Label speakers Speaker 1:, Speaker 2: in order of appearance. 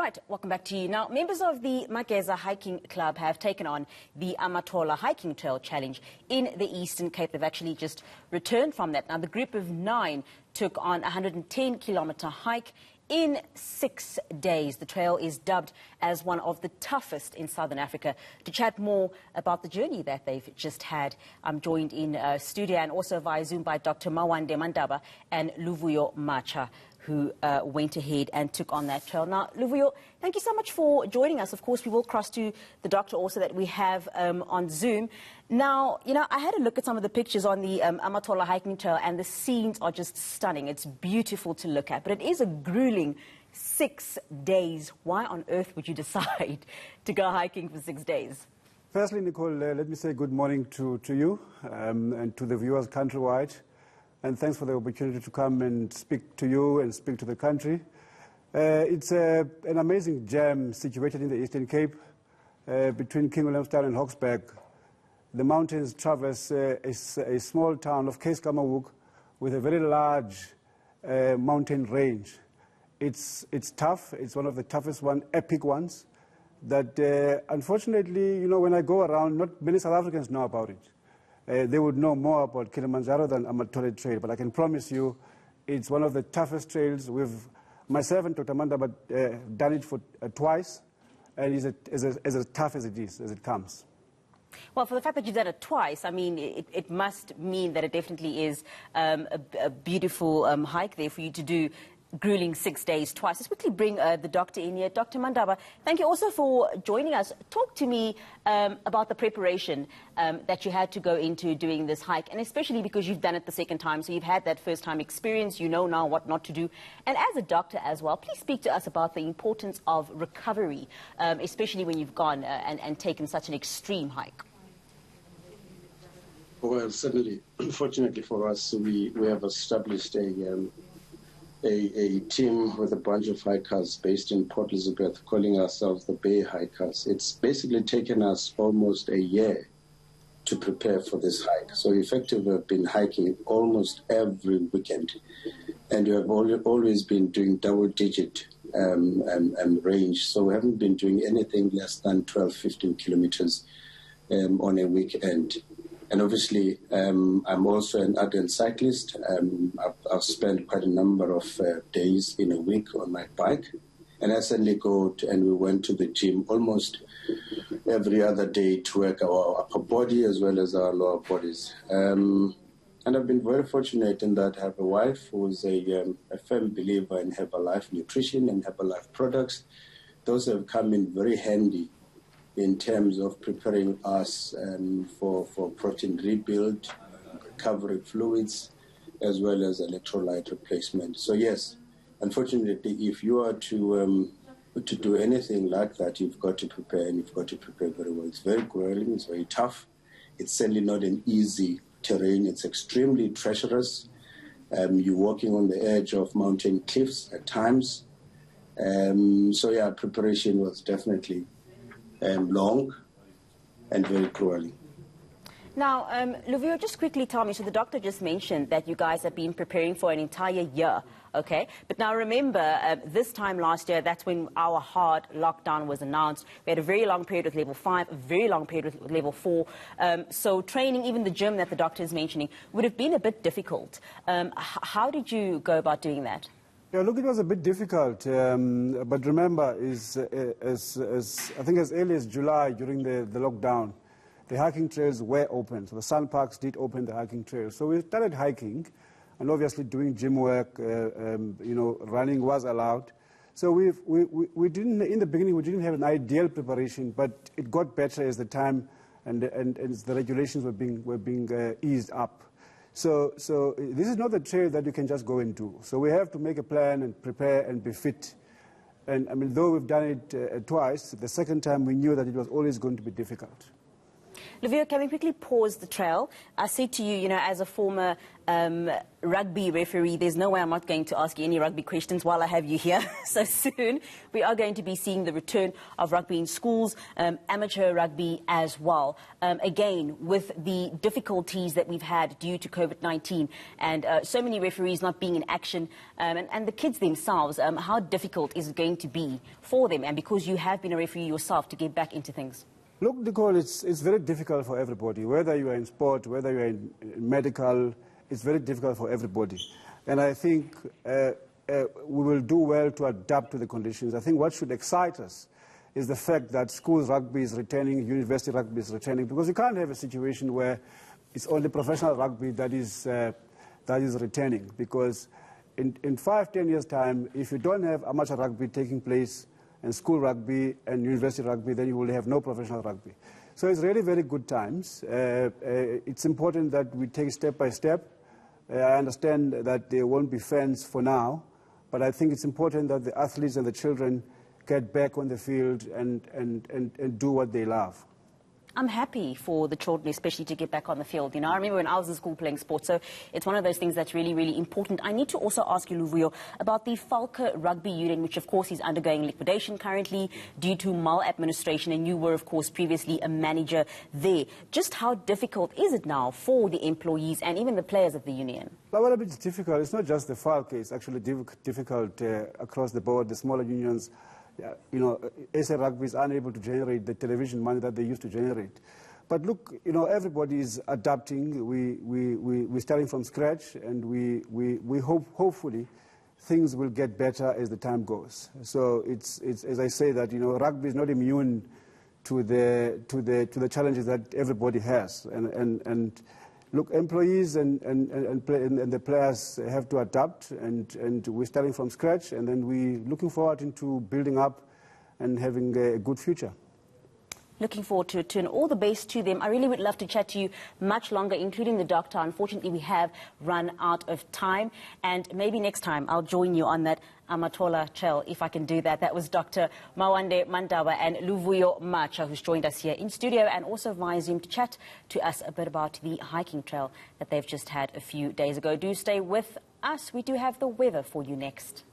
Speaker 1: Right, welcome back to you. Now, members of the Mageza Hiking Club have taken on the Amatola Hiking Trail challenge in the Eastern Cape. They've actually just returned from that. Now, the group of 9 took on a 110-kilometre hike in 6 days. The trail is dubbed as one of the toughest in Southern Africa. To chat more about the journey that they've just had, I'm joined in studio and also via Zoom by Dr. Mawande Mandaba and Luvuyo Macha, who went ahead and took on that trail. Now, Luvuyo, thank you so much for joining us. Of course, we will cross to the doctor also that we have on Zoom. Now, you know, I had a look at some of the pictures on the Amatola Hiking Trail, and the scenes are just stunning. It's beautiful to look at, but it is a grueling 6 days. Why on earth would you decide to go hiking for 6 days?
Speaker 2: Firstly, Nicole, let me say good morning to you and to the viewers countrywide. And thanks for the opportunity to come and speak to you and speak to the country. It's an amazing gem situated in the Eastern Cape between King Williamstown and Hawksburg. The mountains traverse a small town of Keiskamawuk with a very large mountain range. It's tough. It's one of the toughest epic ones that unfortunately, you know, when I go around, not many South Africans know about it. They would know more about Kilimanjaro than Amatola Trail, but I can promise you it's one of the toughest trails. Myself and Dr. Mandaba done it for twice, and it's as tough as it comes.
Speaker 1: Well, for the fact that you've done it twice, I mean, it must mean that it definitely is a beautiful hike there for you to do. Grueling 6 days twice. Let's quickly bring the doctor in here. Dr. Mandaba, thank you also for joining us. Talk to me about the preparation that you had to go into doing this hike, and especially because you've done it the second time, so you've had that first-time experience, you know now what not to do. And as a doctor as well, please speak to us about the importance of recovery, especially when you've gone and taken such an extreme hike.
Speaker 3: Well, certainly, fortunately for us, we have established a team with a bunch of hikers based in Port Elizabeth calling ourselves the Bay Hikers. It's basically taken us almost a year to prepare for this hike. So effectively we've been hiking almost every weekend, and we have always been doing double-digit range. So we haven't been doing anything less than 12, 15 kilometers on a weekend. And obviously, I'm also an ardent cyclist. I've spent quite a number of days in a week on my bike. And I suddenly we went to the gym almost every other day to work our upper body as well as our lower bodies. And I've been very fortunate in that I have a wife who's a firm believer in Herbalife nutrition and Herbalife products. Those have come in very handy in terms of preparing us for protein rebuild, recovery fluids, as well as electrolyte replacement. So yes, unfortunately, if you are to do anything like that, you've got to prepare, and you've got to prepare very well. It's very grueling, it's very tough. It's certainly not an easy terrain. It's extremely treacherous. You're walking on the edge of mountain cliffs at times. So yeah, preparation was definitely long and very grueling.
Speaker 1: Now, Luvuyo, just quickly tell me, so the doctor just mentioned that you guys have been preparing for an entire year, okay? But now remember, this time last year, that's when our hard lockdown was announced. We had a very long period with level 5, a very long period with level 4. So training, even the gym that the doctor is mentioning, would have been a bit difficult. How did you go about doing that?
Speaker 2: Yeah, look, it was a bit difficult, but remember, I think as early as July during the lockdown, the hiking trails were open. So the sun parks did open the hiking trails. So we started hiking, and obviously doing gym work, you know, running was allowed. So we didn't, in the beginning, we didn't have an ideal preparation, but it got better as the time and the regulations were being eased up. So this is not a trail that you can just go and do. So we have to make a plan and prepare and be fit. And I mean, though we've done it twice, the second time we knew that it was always going to be difficult.
Speaker 1: Luvio, can we quickly pause the trail? I say to you, as a former rugby referee, there's no way I'm not going to ask you any rugby questions while I have you here. So soon we are going to be seeing the return of rugby in schools, amateur rugby as well. Again, with the difficulties that we've had due to COVID-19 and so many referees not being in action, and the kids themselves, how difficult is it going to be for them? And because you have been a referee yourself, to get back into things.
Speaker 2: Look, Nicole, it's very difficult for everybody, whether you are in sport, whether you are in medical. It's very difficult for everybody. And I think we will do well to adapt to the conditions. I think what should excite us is the fact that schools rugby is returning, university rugby is returning, because you can't have a situation where it's only professional rugby that is returning. Because in 5-10 years' time, if you don't have amateur rugby taking place and school rugby and university rugby, then you will have no professional rugby. So it's really very good times. It's important that we take step by step. I understand that there won't be fans for now, but I think it's important that the athletes and the children get back on the field and do what they love.
Speaker 1: I'm happy for the children, especially to get back on the field. I remember when I was in school playing sports, so it's one of those things that's really, really important. I need to also ask you, Luvio, about the Falke Rugby Union, which, of course, is undergoing liquidation currently due to maladministration, and you were, of course, previously a manager there. Just how difficult is it now for the employees and even the players of the union?
Speaker 2: Well, it's difficult. It's not just the Falke. It's actually difficult across the board. The smaller unions, SA Rugby is unable to generate the television money that they used to generate. But look, everybody is adapting. We're starting from scratch, and we hopefully things will get better as the time goes. So it's as I say that rugby is not immune to the challenges that everybody has, and look, employees and the players have to adapt, and we're starting from scratch, and then we're looking forward into building up and having a good future.
Speaker 1: Looking forward to it too, and all the best to them. I really would love to chat to you much longer, including the doctor. Unfortunately, we have run out of time, and maybe next time I'll join you on that Amatola Trail, if I can do that. That was Dr. Mawande Mandawa and Luvio Macha, who's joined us here in studio and also via Zoom to chat to us a bit about the hiking trail that they've just had a few days ago. Do stay with us. We do have the weather for you next.